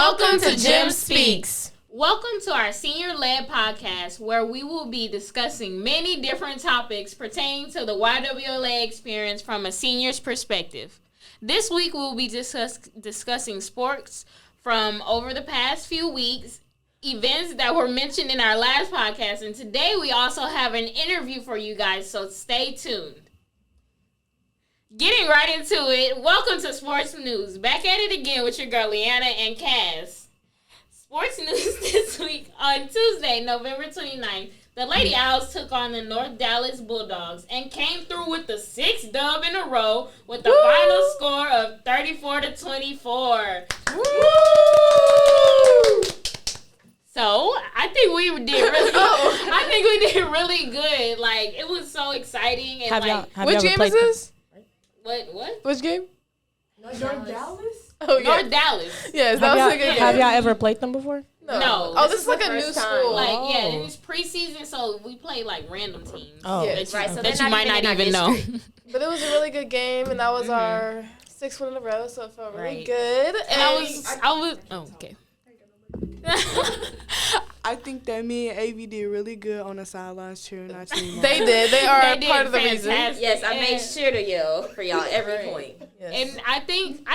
Welcome to Jim Speaks. Welcome to our senior-led podcast where we will be discussing many different topics pertaining to the YWLA experience from a senior's perspective. This week we'll be discussing sports from over the past few weeks, events that were mentioned in our last podcast, and today we also have an interview for you guys, so stay tuned. Getting right into it, welcome to Sports News. Back at it again with your girl Leanna and Cass. Sports news this week on Tuesday, November 29th, the Lady Owls took on the North Dallas Bulldogs and came through with the 6th dub in a row with the final score of 34-24. Woo! So I think we did really good. Like, it was so exciting and Which game is this? What? Which game? North Dallas? Oh, yeah. North Dallas. Yes, that was a good game. Have y'all ever played them before? No. Oh, this is like a new school. Like, yeah, it was preseason, so we played like random teams. Oh, yes. that you might not even know. But it was a really good game, and that was our 6th win in a row, so it felt really good. And I was. Oh, okay. I think that me and AV did really good on the sidelines cheering our team on. They did. They are They part of the fantastic. reason. Yes, I made sure to yell for y'all every point. Yes. And I think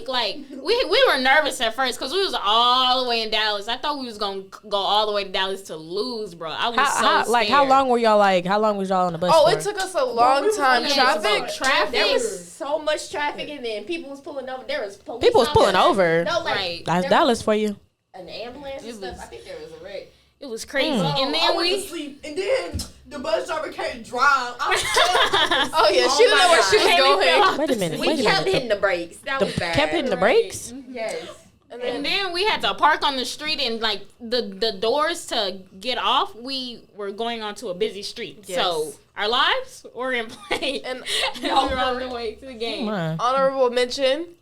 like we were nervous at first because we was all the way in Dallas. I thought we was gonna go all the way to Dallas to lose, bro. I was scared. How long were y'all How long was y'all on the bus? Oh, for? it took us a long time. Traffic. There was so much traffic, and then people was pulling over. There was police. People was pulling over. No, like Right. That's Dallas for you. an ambulance and stuff. I think there was a wreck. It was crazy. Mm. And then I went to sleep, and then the bus driver came drive. Oh, yeah. She didn't know where she was going. Wait a minute. We kept hitting the brakes. That was bad. Kept hitting the brakes? Yes. And then we had to park on the street, and like the doors to get off, we were going onto a busy street. Yes. So our lives were in play, And we were on the way to the game. honorable mention.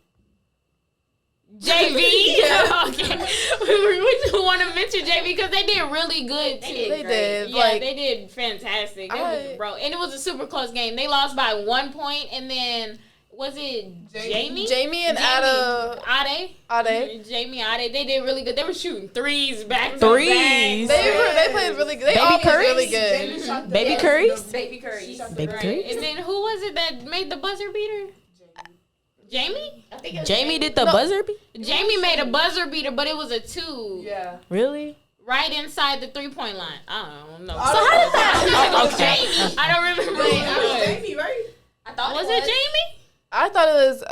JV. Okay. We just want to mention JV because they did really good too. They did. Yeah, they did fantastic. Bro, and it was a super close game. They lost by 1 point, and then was it Jamie? Jamie and Ade. Jamie Ade. They did really good. They were shooting threes back to Threes. back. They played really good. They all played really good. Baby Curry's? Baby Curry. Baby Curry's? And then who was it that made the buzzer beater? Jamie? I think it was Jamie did the buzzer beat? Jamie made a buzzer beater, but it was a 2. Yeah. Really? Right inside the 3-point line. I don't know. So how did that? Jamie. I don't remember. That was Jamie, right? I thought Was it Jamie? I thought it was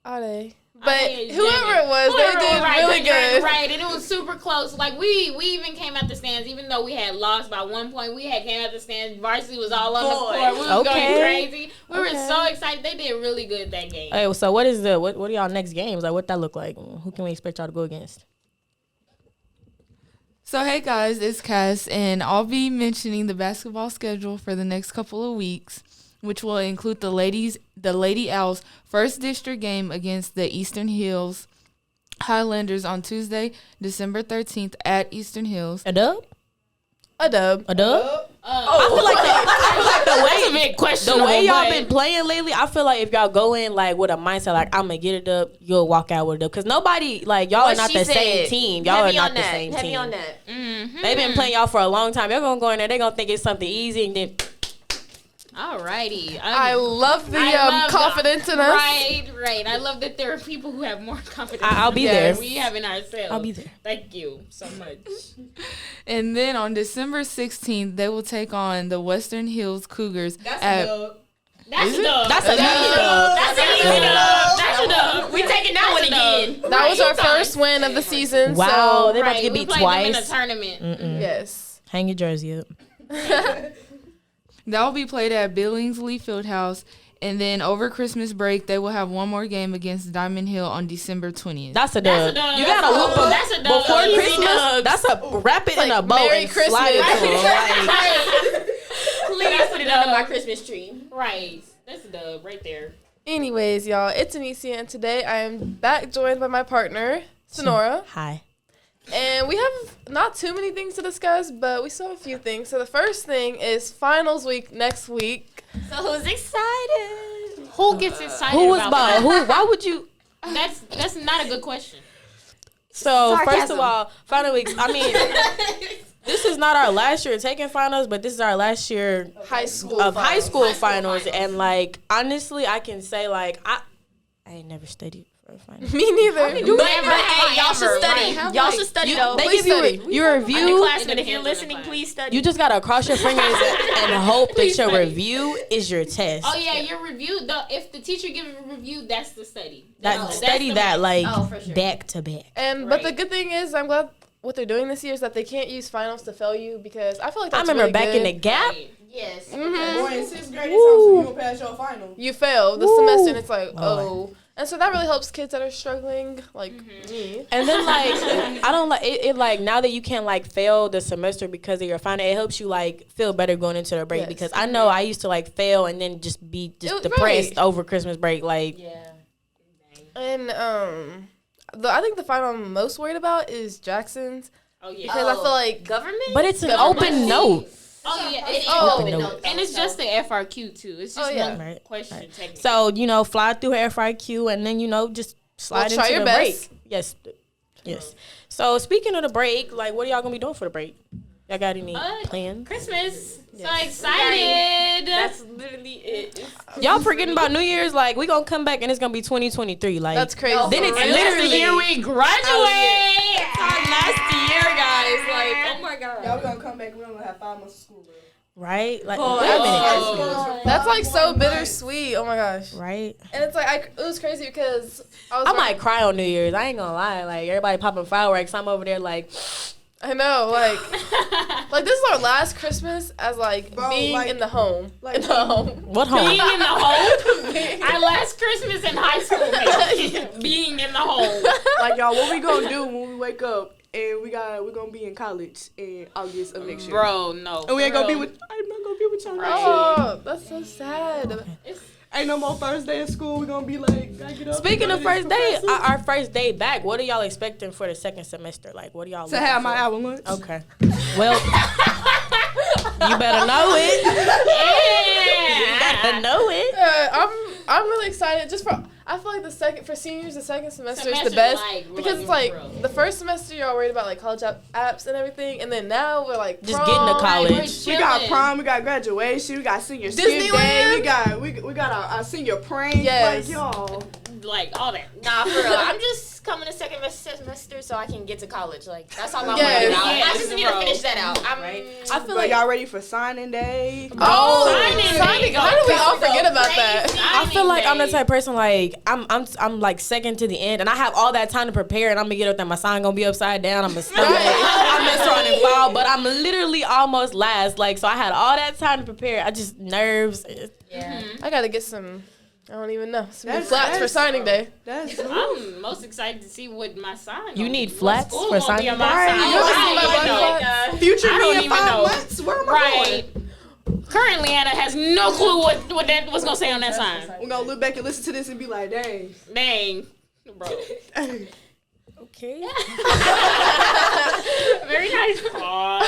Ade. But Ade, whoever it was, Whoever they did really good. Right, and it was super close. Like we even came out the stands, even though we had lost by 1 point. We had came out the stands. Varsity was all on the court. We was going crazy. We were so excited. They did really good that game. Hey, so what are y'all next games? Like, what that look like? Who can we expect y'all to go against? So, hey guys, it's Cass, and I'll be mentioning the basketball schedule for the next couple of weeks, which will include the Lady Owls' first district game against the Eastern Hills Highlanders on Tuesday, December 13th at Eastern Hills. A dub? A dub. I feel like That's a big question. the way y'all been playing lately, I feel like if y'all go in like with a mindset like I'm gonna get it up, you'll walk out with it up. Cause nobody y'all are not the same team. Y'all are not the same team. Heavy on that. Mm-hmm. They've been playing y'all for a long time. Y'all gonna go in there, they gonna think it's something easy, and then Alrighty. I love the confidence in us. Right. I love that there are people who have more confidence I'll be there. than we have in ourselves. I'll be there. Thank you so much. And then on December 16th, they will take on the Western Hills Cougars. That's a dub. That's a dub. That's a dub. That's an easy dub. That's a dub. We taking that one again. That was our first win of the season. Wow, So, they about to get beat we played twice. them in a tournament. yes. Hang your jersey up. That will be played at Billingsley Fieldhouse. And then over Christmas break, they will have one more game against Diamond Hill on December 20th. That's a dub. That's a dub. You gotta whoop them That's a dub. before Easy Christmas. dubs. That's a wrap it in a bow Merry and Christmas. slide it to 'em. Like, Please put it under my Christmas tree. Right. That's a dub right there. Anyways, y'all, it's Anicia, and today I am back joined by my partner, Sonora. Hi. And we have not too many things to discuss, but we still have a few things. So the first thing is finals week next week. So who's excited? Who gets excited Who was about ball? that? Who? Why would you? That's not a good question. So first Sarcasm. of all, final weeks. I mean, this is not our last year taking finals, but this is our last year High school of high finals. school finals. And like honestly, I can say like I ain't never studied for a final. Me neither. But hey, y'all should study. Y'all should study though. They Please give study. you your review. Classmen, if you're listening, please study. You just gotta cross your fingers and hope that your review is your test. Oh yeah, your review. If the teacher gives a review, that's the study. Study the that max. like for sure. back to back. And but the good thing is, I'm glad what they're doing this year is that they can't use finals to fail you because I feel like I that's remember really back in good. the gap. Right. Yes. Boy, in 6th grade, it's time for you to pass your final. You fail the semester, and it's like, Lord. and so that really helps kids that are struggling, like me. And then like I don't like it like now that you can't like fail the semester because of your final, it helps you like feel better going into the break Yes. because I know I used to like fail and then just be It- depressed right. over Christmas break. Like And I think the final I'm most worried about is Jackson's Oh yeah. because I feel like government. but it's an Government. open note. Oh yeah. It is. Oh. Open Open note. And it's just the FRQ too. It's just Oh, yeah. one Right, question right. technically. So, fly through her FIQ and then, just slide Well, try into your the best. break. Yes. Yes. So speaking of the break, like what are y'all gonna be doing for the break? Y'all got any plans? Christmas. So excited. That's literally it. Y'all forgetting about New Year's? Like we gonna come back and it's gonna be 2023. Like that's crazy. then it's for real. literally the year we graduate. our last year, guys. Like Oh my god. Y'all, we gonna come back. We don't have 5 months of school left. right? Like Oh, wait a minute. That's like so bittersweet. Oh my gosh. Right? And it's like it was crazy because I might cry on New Year's. I ain't gonna lie. Like everybody popping fireworks. I'm over there like I know, like this is our last Christmas as like Bro, being like- in the home. like- in the home. what home? Being in the home. Our last Christmas in high school. Maybe. Being in the home. Like y'all, what we gonna do when we wake up and we're gonna be in college in August of next year. Bro, no. And we ain't gonna be Bro. with. I'm not gonna be with y'all. next year. Oh, that's so sad. Ain't no more first day of school. We're gonna be like, gotta get up. Speaking go of to this first day, professor. our first day back, what are y'all expecting for the second semester? Like, what are y'all to looking have my for? hour lunch. Okay. Well, you better know it. You better know it. I'm really excited just for I feel like the second semester is the Semester's best like, because it's like the first semester you're all worried about like college apps and everything, and then now we're like Just getting to prom. college. We got prom, we got graduation, we got senior skip day, Disneyland. we got our senior prank. Yes. Like y'all. Like all that. Nah, for real. I'm just coming to second semester so I can get to college. Like that's all I'm Yes. worried about. I Yes, just need to bro. finish that out. I feel But like y'all ready for signing day? Oh, Signing. How did we all forget about that? I feel like I'm the type of person like I'm like second to the end, and I have all that time to prepare, and I'm gonna get up there. My sign gonna be upside down. I'm gonna stumble. I'm gonna run and fall, but I'm literally almost last. Like so, I had all that time to prepare. I just nerves. Yeah. I gotta get some. I don't even know. Some new That's- flats for that's- signing day. That's I'm most excited to see what my sign. You gonna need be. What flats school for gonna be signing on my day? sign? Right. You ever seen my I black don't flats? know. future I me don't in even 5 know. months. Where am I Right. Currently, Anna has no clue what that was gonna say on that sign. going? We're gonna look back and listen to this and be like, dang. Dang, bro. Okay. Very nice pause.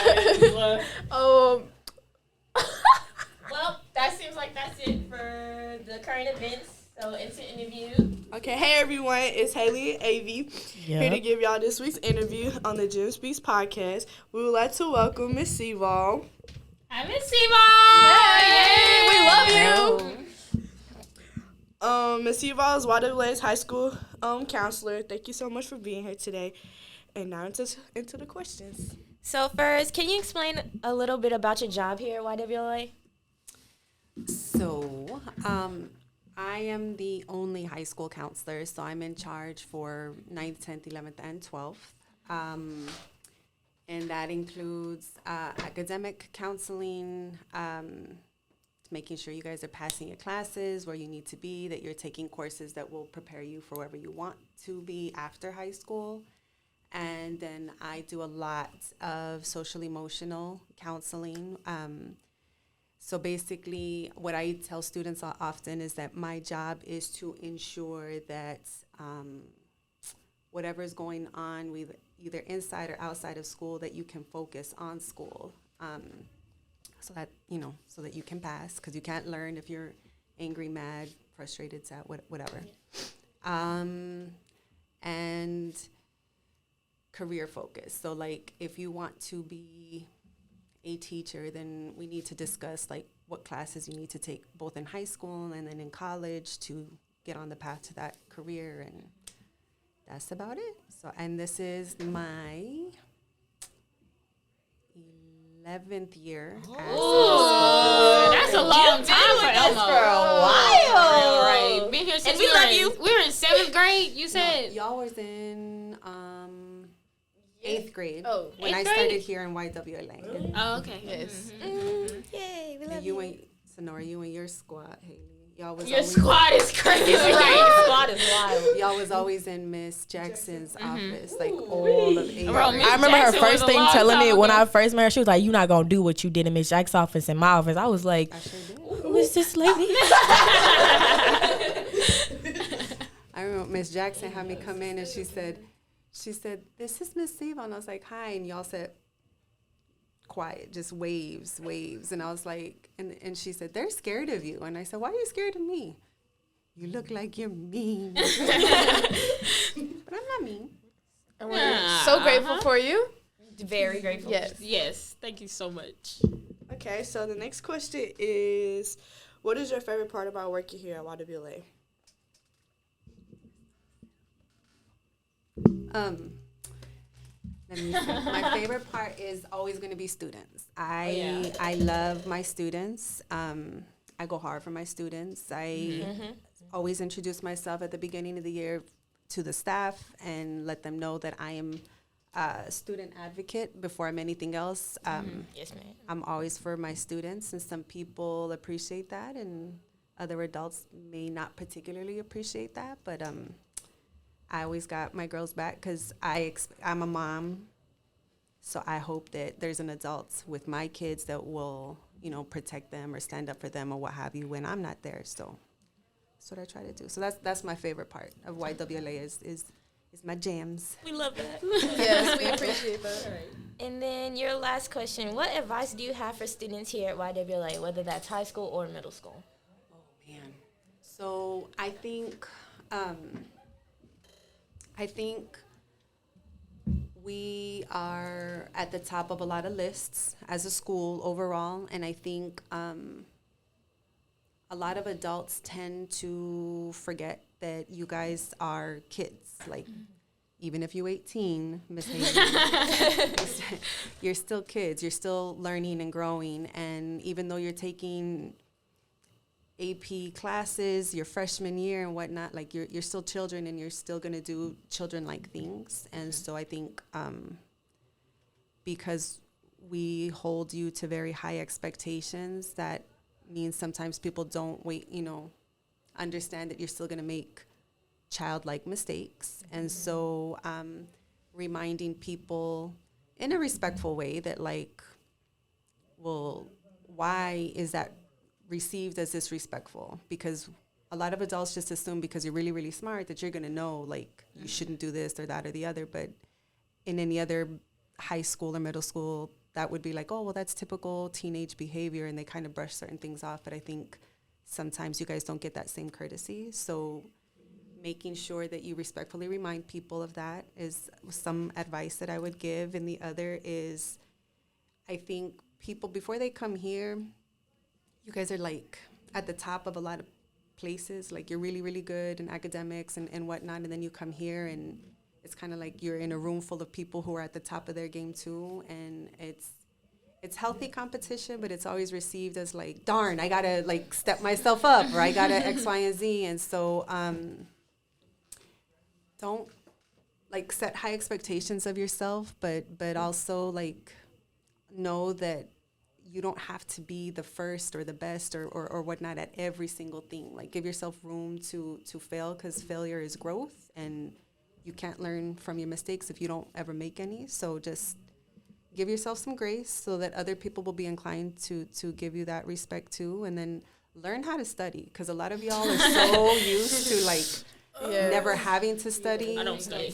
Well, that seems like that's it for the current events. So into interview. Okay, hey everyone, it's Haley and Avi here to give y'all this week's interview on the Gym Speaks podcast. We would like to welcome Miss Sevall. Hi, Miss Sevall. Hey, we love you. Miss Sevall is YWLA's high school counselor. Thank you so much for being here today. And now into the questions. So first, can you explain a little bit about your job here at YWLA? So, I am the only high school counselor, so I'm in charge for 9th, 10th, 11th, and 12th. And that includes academic counseling, making sure you guys are passing your classes where you need to be, that you're taking courses that will prepare you for wherever you want to be after high school. And then I do a lot of social emotional counseling. So basically, what I tell students often is that my job is to ensure that whatever is going on, either inside or outside of school, that you can focus on school, so that you can pass, because you can't learn if you're angry, mad, frustrated, sad, whatever. And career focused. So like if you want to be a teacher, then we need to discuss like what classes you need to take both in high school and then in college to get on the path to that career, and that's about it. So, and this is my 11th year. Ooh, that's a long time for Elmo. For a while. Right. Been here since we love you. We were in 7th grade, you said? Y'all was in 8th grade when 8th I grade? started here in YWLA. Oh, okay. Yes. Yay, we love And you and Sonora, you and your squad, Haley. Y'all was Your always, squad is crazy. Squad is wild. y'all was always in Miss Jackson's office, like all of 8th Bro, grade. Miss I remember her Jackson was first a thing long telling me time when ago. I first met her, she was like, "You're not gonna do what you did in Miss Jack's office in my office." I was like, I sure did. "Who is this lady?" I remember Miss Jackson had me come in and she said, "This is Miss Sevall." And I was like, "Hi." And y'all said, quiet, just waves. And I was like, and she said, "They're scared of you." And I said, "Why are you scared of me?" "You look like you're mean." But I'm not mean. And we're so grateful for you. Very grateful. Yes. Yes. Thank you so much. Okay, so the next question is, what is your favorite part about working here at YWLA? Let me see. My favorite part is always going to be students. I love my students. I go hard for my students. I always introduce myself at the beginning of the year to the staff and let them know that I am a student advocate before I'm anything else. Yes, ma'am. I'm always for my students, and some people appreciate that, and other adults may not particularly appreciate that, but I always got my girls back because I'm a mom, so I hope that there's an adult with my kids that will, protect them or stand up for them or what have you when I'm not there. So that's what I try to do. So that's my favorite part of YWLA is my jams. We love that. Yes, we appreciate that. And then your last question, what advice do you have for students here at YWLA, whether that's high school or middle school? Man, so I think we are at the top of a lot of lists as a school overall, and I think a lot of adults tend to forget that you guys are kids. Like, even if you're 18, Miss Haley, you're still kids. You're still learning and growing, and even though you're taking AP classes your freshman year and whatnot, like you're still children and you're still going to do children-like things. And so I think because we hold you to very high expectations, that means sometimes people don't understand that you're still going to make childlike mistakes. And so reminding people in a respectful way that why is that received as disrespectful? Because a lot of adults just assume because you're really, really smart that you're going to know, you shouldn't do this or that or the other. But in any other high school or middle school, that would be like, oh, well, that's typical teenage behavior, and they kind of brush certain things off. But I think sometimes you guys don't get that same courtesy. So making sure that you respectfully remind people of that is some advice that I would give. And the other is, I think people, before they come here, you guys are at the top of a lot of places. You're really, really good in academics and whatnot. And then you come here and it's kind of like you're in a room full of people who are at the top of their game too. And it's healthy competition, but it's always received as darn, I gotta step myself up, or I gotta X, Y, and Z. And so don't set high expectations of yourself, but also know that you don't have to be the first or the best or whatnot at every single thing. Give yourself room to fail, because failure is growth, and you can't learn from your mistakes if you don't ever make any. So just give yourself some grace so that other people will be inclined to give you that respect too. And then learn how to study, because a lot of y'all are so used to never having to study. I don't study.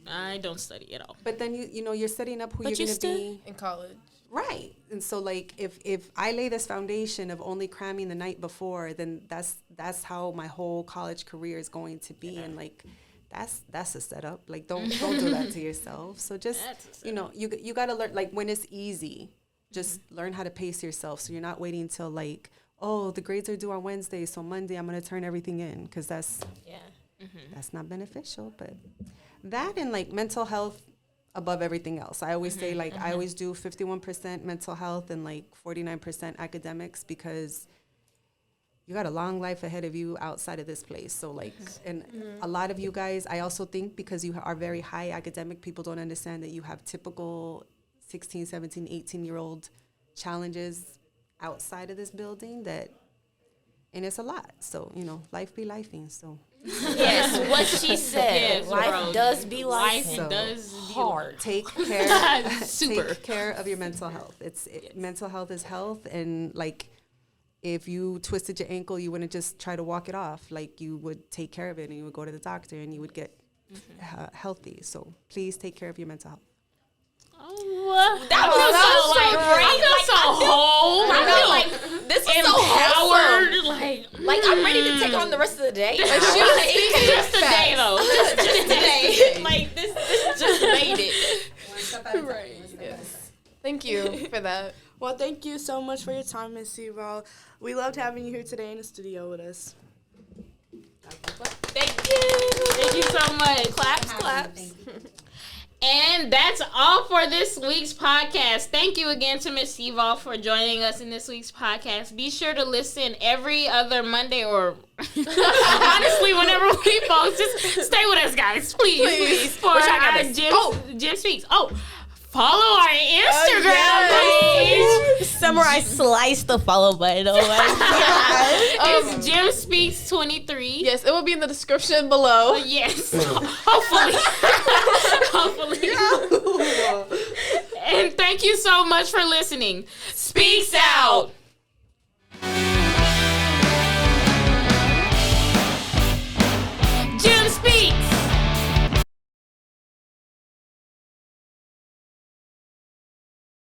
I don't study at all. But then you're setting up who you're going to be in college. Right. And so if I lay this foundation of only cramming the night before, then that's how my whole college career is going to be. And that's a setup. Like, don't do that to yourself. So just, you know, you got to learn, like, when it's easy, just learn how to pace yourself. So you're not waiting until, like, oh, the grades are due on Wednesday, so Monday I'm going to turn everything in, because that's not beneficial. But that and, like, mental health above everything else. I always say, like, I always do 51% mental health and, like, 49% academics, because you got a long life ahead of you outside of this place. So, like, and a lot of you guys, I also think, because you are very high academic, people don't understand that you have typical 16, 17, 18-year-old challenges outside of this building and it's a lot. So, you know, life be lifing. So, Yes, what she said. Yes, Life bro. does be Life life. does be hard. take care. Super. Take care of your mental health. Mental health is health, and, like, if you twisted your ankle, you wouldn't just try to walk it off. Like, you would take care of it, and you would go to the doctor, and you would get healthy. So please take care of your mental health. That was so whole. I know, like, this is Empowered. so wholesome. Like, I'm ready to take on the rest of the day. Like, just today, though. Just today. Like, this just made it. Right. Yes. Thank you for that. Well, thank you so much for your time, Ms. Sevall. We loved having you here today in the studio with us. Thank you. Thank you so much. Claps. And that's all for this week's podcast. Thank you again to Ms. Sevall for joining us in this week's podcast. Be sure to listen every other Monday, or honestly, whenever we post. Just stay with us, guys, please. For our Gym Speaks. Follow our Instagram page. Samurai slice the follow button. Oh my God. It's Gym Speaks 23. Yes, it will be in the description below. Yes. Hopefully. And thank you so much for listening. Speaks out.